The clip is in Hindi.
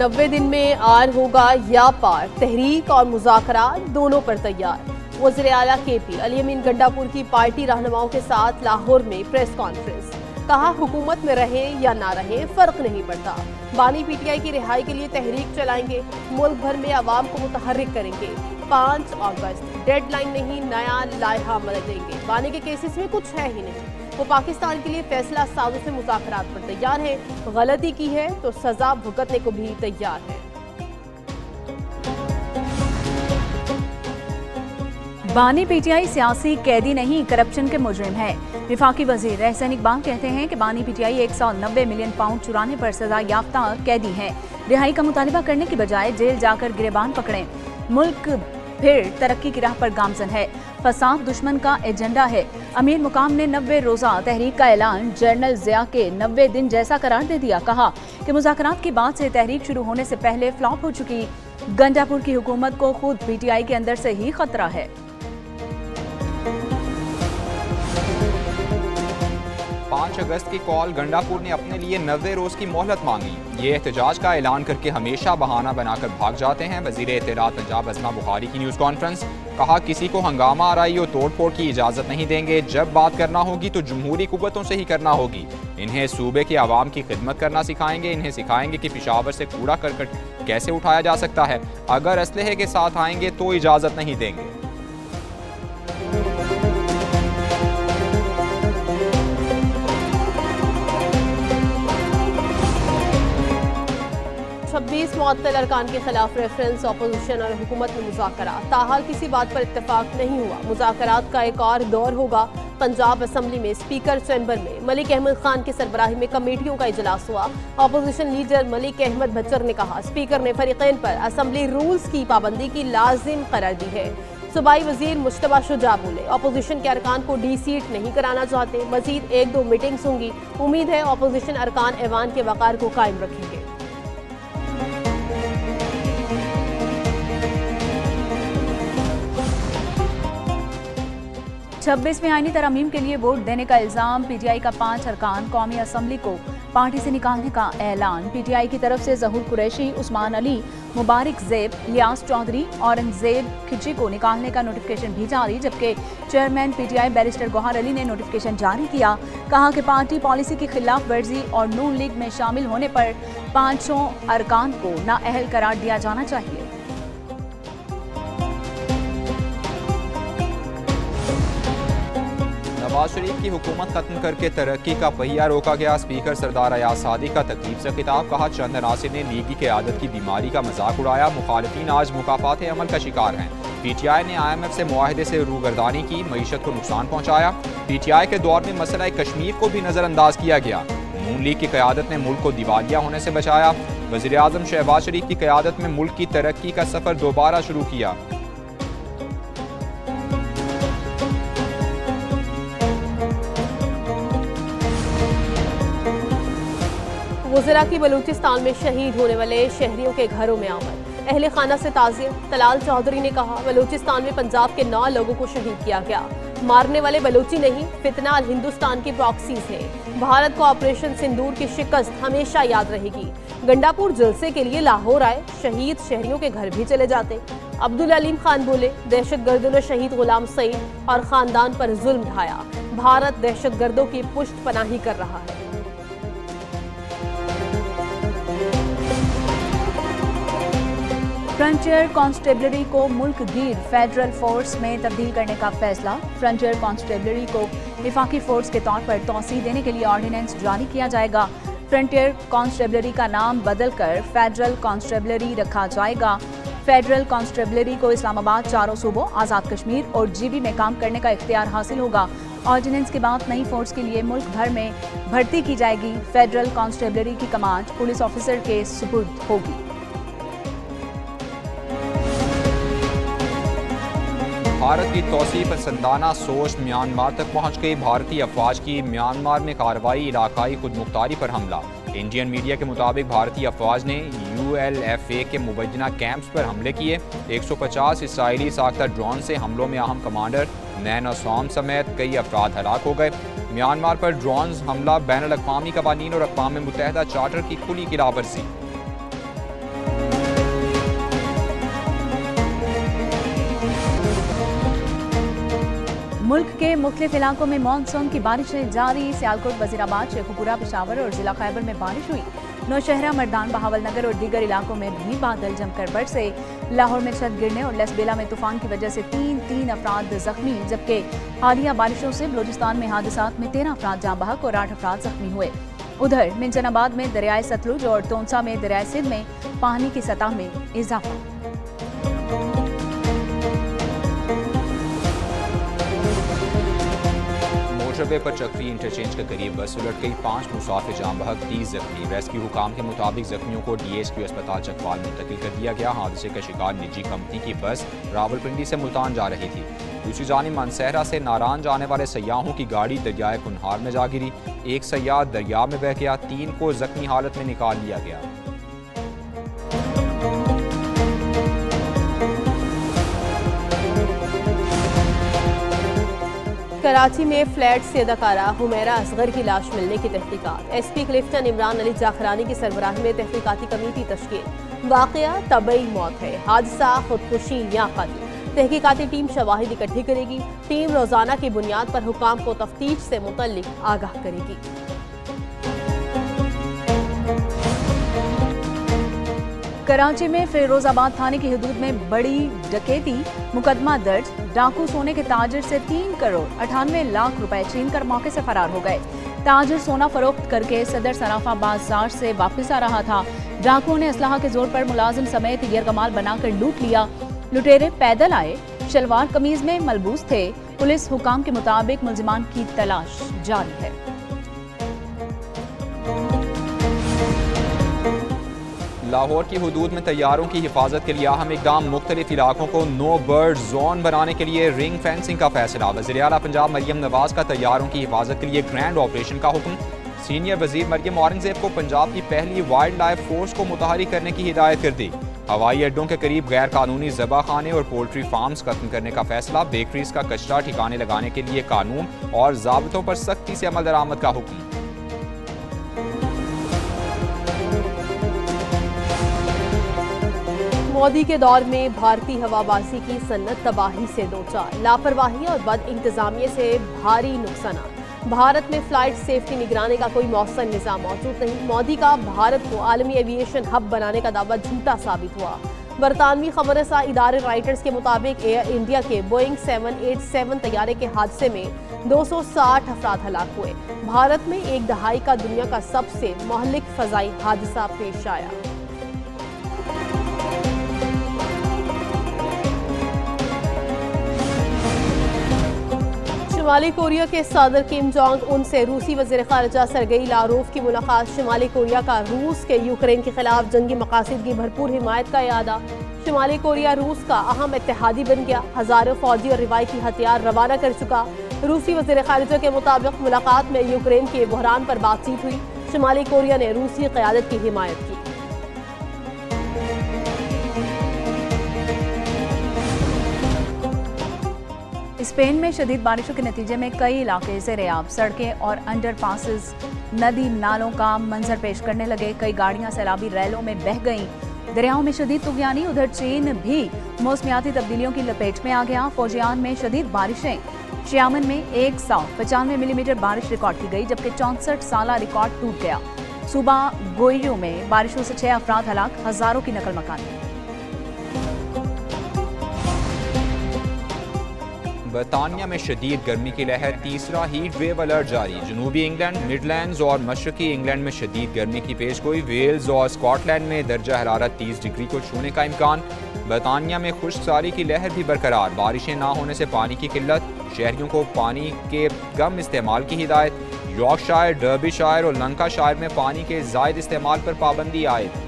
90 दिन में आर होगा या पार, तहरीक और मुज़ाकरात दोनों पर तैयार। वज़ीर आला KP अली अमीन गंडापुर की पार्टी रहनुमाओं के साथ लाहौर में प्रेस कॉन्फ्रेंस। कहा हुकूमत में रहे या ना रहे फर्क नहीं पड़ता। बानी PTI की रिहाई के लिए तहरीक चलाएंगे, मुल्क भर में अवाम को मुतहर्रिक करेंगे। 5 अगस्त डेडलाइन नहीं, नया लायहा अमल देंगे। बानी के केसेस में कुछ है ही नहीं, वो पाकिस्तान के लिए फैसला साजों से मुज़ाकरात पर तैयार है। गलती की है तो सजा भुगतने को भी तैयार है। बानी PTI सियासी कैदी नहीं, करप्शन के मुजरिम है। विफाकी वजीर एहसन इकबाल कहते हैं कि बानी PTI 190 मिलियन पाउंड चुराने पर सजा याफ्ता कैदी हैं। रिहाई का मुतालिबा करने की बजाय जेल जाकर गिरबान पकड़ें। मुल्क फिर तरक्की की राह पर गामजन है। फसाद दुश्मन का एजेंडा है। अमीर मुकाम ने 90 रोजा तहरीक का ऐलान जनरल जिया के 90 दिन जैसा करार दे दिया। कहा कि मुज़ाकरात की बात से तहरीक शुरू होने से पहले फ्लॉप हो चुकी। गंडापुर की हुकूमत को खुद PTI के अंदर से ही खतरा है। 5 अगस्त की कॉल, गंडापुर ने अपने लिए 90 रोज की मोहलत मांगी। ये एहतजाज का ऐलान करके हमेशा बहाना बनाकर भाग जाते हैं। वजीर इत्तलात पंजाब अज़मा बुखारी की न्यूज़ कॉन्फ्रेंस। कहा किसी को हंगामा आराई और तोड़ फोड़ की इजाज़त नहीं देंगे। जब बात करना होगी तो जमहूरी कुव्वतों से ही करना होगी। इन्हें सूबे के आवाम की खिदमत करना सिखाएंगे। इन्हें सिखाएंगे कि पिशावर से कूड़ा करकट कैसे उठाया जा सकता है। अगर असलहे के साथ आएंगे तो इजाज़त नहीं देंगे। 26 मुअत्तल अरकान के खिलाफ रेफरेंस, अपोजिशन और हुकूमत में मुज़ाकरात। ताहाल किसी बात पर इत्तेफाक नहीं हुआ। मुज़ाकरात का एक और दौर होगा। पंजाब असम्बली में स्पीकर चैम्बर में मलिक अहमद खान की सरबराही में कमेटियों का इजलास हुआ। अपोजिशन लीडर मलिक अहमद बच्चर ने कहा स्पीकर ने फरीकैन पर असम्बली रूल्स की पाबंदी की लाजिम करार दी है। सूबाई वजीर मुश्तबा शुजा बोले अपोजिशन के अरकान को सीट नहीं कराना चाहते। मजीद 1-2 मीटिंग्स होंगी। उम्मीद है अपोजिशन अरकान ऐवान के वक़ार को कायम रखेंगे। छब्बीसवीं आईनी तरमीम के लिए वोट देने का इल्जाम। PTI का 5 अरकान कौमी असम्बली को पार्टी से निकालने का ऐलान। PTI की तरफ से जहूर कुरैशी, उस्मान अली, मुबारक ज़ेब, लियास चौधरी, औरंगजेब खिची को निकालने का नोटिफिकेशन भी जारी। जबकि chairman PTI barrister Gohar Ali ने नोटिफिकेशन जारी किया। कहा कि पार्टी पॉलिसी की खिलाफ वर्जी और नून लीग में शामिल होने पर 5 अरकान को नाअहल करार दिया जाना चाहिए। नवाज शरीफ की हुकूमत खत्म करके तरक्की का पहिया रोका गया। स्पीकर सरदार अयाज सादिक का तकलीफ से खिताब। कहा चंद अनासिर ने लीगी क़यादत की बीमारी का मजाक उड़ाया। मुखालिफिन आज मुकाफात अमल का शिकार हैं। PTI ने IMF से मुआहदे से रूगर्दानी की, मईशत को नुकसान पहुँचाया। PTI के दौर में मसला कश्मीर को भी नज़रअंदाज किया गया। नून लीग की क़यादत ने मुल्क को दिवालिया होने से बचाया। वज़ीर आज़म शहबाज शरीफ की क़यादत में मुल्क की तरक्की का सफ़र दोबारा शुरू किया। वज़रा की बलूचिस्तान में शहीद होने वाले शहरियों के घरों में आमद। अहले खाना से ताज़ियत। तलाल चौधरी ने कहा बलूचिस्तान में पंजाब के 9 लोगों को शहीद किया गया। मारने वाले बलूची नहीं, फितना हिंदुस्तान की प्रॉक्सीज है। भारत को ऑपरेशन सिंदूर की शिकस्त हमेशा याद रहेगी। गंडापुर जलसे के लिए लाहौर आए, शहीद शहरियों के घर भी चले जाते। अब्दुल अलीम खान बोले दहशतगर्दों ने शहीद गुलाम सईद और खानदान पर जुल्म ढाया। भारत दहशतगर्दों की पुष्ट पनाही कर रहा है। फ्रंटियर कांस्टेबलरी को मुल्क गिर फेडरल फोर्स में तब्दील करने का फैसला। फ्रंटियर कांस्टेबलरी को विफाकी फोर्स के तौर पर तौसीह देने के लिए ऑर्डिनेंस जारी किया जाएगा। फ्रंटियर कांस्टेबलरी का नाम बदलकर फेडरल कांस्टेबलरी रखा जाएगा। फेडरल कांस्टेबलरी को इस्लामाबाद, 4 सूबों, आज़ाद कश्मीर और GB में काम करने का इख्तियार हासिल होगा। ऑर्डिनेंस के बाद नई फोर्स के लिए मुल्क भर में भर्ती की जाएगी। फेडरल कांस्टेबलरी की कमांड पुलिस ऑफिसर के सुपुर्द होगी। भारत की तौसीह पसंदाना सोच म्यांमार तक पहुँच गई। भारतीय अफवाज की म्यांमार में कार्रवाई, इलाकाई खुदमुख्तारी पर हमला। इंडियन मीडिया के मुताबिक भारतीय अफवाज ने ULFA के मुबैना कैंप्स पर हमले किए। 150 इसराइली साख्ता ड्रोन से हमलों में अहम कमांडर नैन ओसाम समेत कई अफराद हलाक हो गए। म्यांमार पर ड्रोन हमला बैनुल अक़वामी कवानीन और अक़वाम मुत्तहिदा चार्टर की खुली खिलाफवर्जी। मुल्क के मुख्तलिफ इलाकों में मानसून की बारिशें जारी। सियालकोट, वजीराबाद, शेखुपुरा, पेशावर और जिला खैबर में बारिश हुई। नौशहरा, मर्दान, बहावलनगर और दीगर इलाकों में भी बादल जमकर बरसे। लाहौर में छत गिरने और लसबेला में तूफान की वजह से तीन अफराद जख्मी, जबकि हालिया बारिशों से बलूचिस्तान में हादसात में 13 अफराद जाँ बहक और 8 अफराद जख्मी हुए। उधर मिंजनाबाद में दरियाए सतलुज और तोंसा में दरियाए सिंध में पानी की सतह में इजाफा। मोटरवे पर चक्री इंटरचेंज के करीब बस उलट गई, 5 मुसाफिर जाम बहक, 30 जख्मी। रेस्क्यू हुकाम के मुताबिक जख्मियों को DSQ अस्पताल चकवाल मुंतकिल कर दिया गया। हादसे का शिकार निजी कंपनी की बस रावलपिंडी से मुल्तान जा रही थी। दूसरी जानिब मानसहरा से नारान जाने वाले सयाहों की गाड़ी दरियाए कुनहार में जा गिरी। एक सयाह दरिया में बह गया, 3 को जख्मी हालत में निकाल लिया गया। कराची में फ्लैट से अदाकारा हुमैरा असगर की लाश मिलने की तहकीकात। SP क्लिफ्टन इमरान अली जाखरानी की सरबराही में तहकीकाती कमेटी तश्कील। वाकया तबई मौत है, हादसा खुदकुशी या कत्ल। तहकीकाती टीम शवाहिद इकट्ठी करेगी। टीम रोजाना की बुनियाद पर हुकाम को तफ्तीश से मुतल्लिक आगाह करेगी। कराची में फिरोजाबाद थाने की हदूद में बड़ी डकैती, मुकदमा दर्ज। डाकू सोने के ताजिर से 3 करोड़ 98 लाख रुपए छीन कर मौके से फरार हो गए। ताजिर सोना फरोख्त करके सदर सराफा बाजार से वापस आ रहा था। डाकुओं ने असलाहा के जोर पर मुलाजिम समेत यरगमाल बनाकर लूट लिया। लुटेरे पैदल आए, शलवार कमीज में मलबूस थे। पुलिस हुकाम के मुताबिक मुलजिमान की तलाश जारी है। लाहौर की हुदूद में तैयारों की हिफाजत के लिए अहम इकदाम, मुख्तलिफ इलाकों को नो बर्ड जोन बनाने के लिए रिंग फेंसिंग का फैसला। वज़ीर आला पंजाब मरियम नवाज का तैयारों की हिफाजत के लिए ग्रैंड ऑपरेशन का हुक्म। सीनियर वजीर मरियम औरंगजेब को पंजाब की पहली वाइल्ड लाइफ फोर्स को मुतहरिक करने की हिदायत कर दी। हवाई अड्डों के करीब गैर कानूनी ज़बा खाने और पोल्ट्री फार्म्स खत्म करने का फैसला। बेकरीज का कचरा ठिकाने लगाने के लिए कानून और ज़ाब्तों पर सख्ती से अमल दरामद का हुक्म। मोदी के दौर में भारतीय हवाबाजी की सन्नत तबाही से दो चार। लापरवाही और बद इंतजामिया से भारी नुकसान। भारत में फ्लाइट सेफ्टी निगरानी का कोई मौसर निज़ाम मौजूद नहीं। मोदी का भारत को आलमी एविएशन हब बनाने का दावा झूठा साबित हुआ। बरतानवी खबरसा इदारे रॉयटर्स के मुताबिक एयर इंडिया के बोइंग 787 तैयारे के हादसे में 260 अफराद हलाक हुए। भारत में एक दहाई का दुनिया का सबसे महलिक फजाई हादसा पेश आया। शुमाली कोरिया के सदर किम जोंग उन से रूसी वज़ीर ख़ारिजा सरगई लारोव की मुलाकात। शुमाली कोरिया का रूस के यूक्रेन के खिलाफ जंगी मकासद की भरपूर हिमायत का इरादा। शुमाली कोरिया रूस का अहम इत्तेहादी बन गया, हज़ारों फौजी और रिवायती हथियार रवाना कर चुका। रूसी वज़ीर ख़ारिजा के मुताबिक मुलाकात में यूक्रेन के बहरान पर बातचीत हुई। शुमाली कोरिया ने रूसी क़यादत की हिमायत की। स्पेन में शदीद बारिशों के नतीजे में कई इलाके ज़ेर-ए-आब, सड़कें और अंडरपासेस नदी नालों का मंजर पेश करने लगे। कई गाड़ियां सैलाबी रैलों में बह गईं। दरियाओं में शदीद तुगयानी। उधर चीन भी मौसमियाती तब्दीलियों की लपेट में आ गया। फौजियान में शदीद बारिशें। शियामन में 195 मिलीमीटर बारिश रिकॉर्ड की गई, जबकि 64 साला रिकॉर्ड टूट गया। सूबा गोइयो में बारिशों से 6 अफराद हलाक, हजारों की नकल मकानी। बरतानिया में शदीद गर्मी की लहर, तीसरा हीट वेव अलर्ट जारी। जनूबी इंग्लैंड, मिडलैंड्स और मशरकी इंग्लैंड में शदीद गर्मी की पेशगोई। वेल्स और स्कॉटलैंड में दर्जा हरारत 30 डिग्री को छूने का इम्कान। बरतानिया में खुश्कसारी की लहर भी बरकरार। बारिशें ना होने से पानी की किल्लत, शहरियों को पानी के कम इस्तेमाल की हिदायत। यॉर्कशायर, डर्बीशायर और लंकाशायर में पानी के ज़ायद इस्तेमाल पर पाबंदी आयद।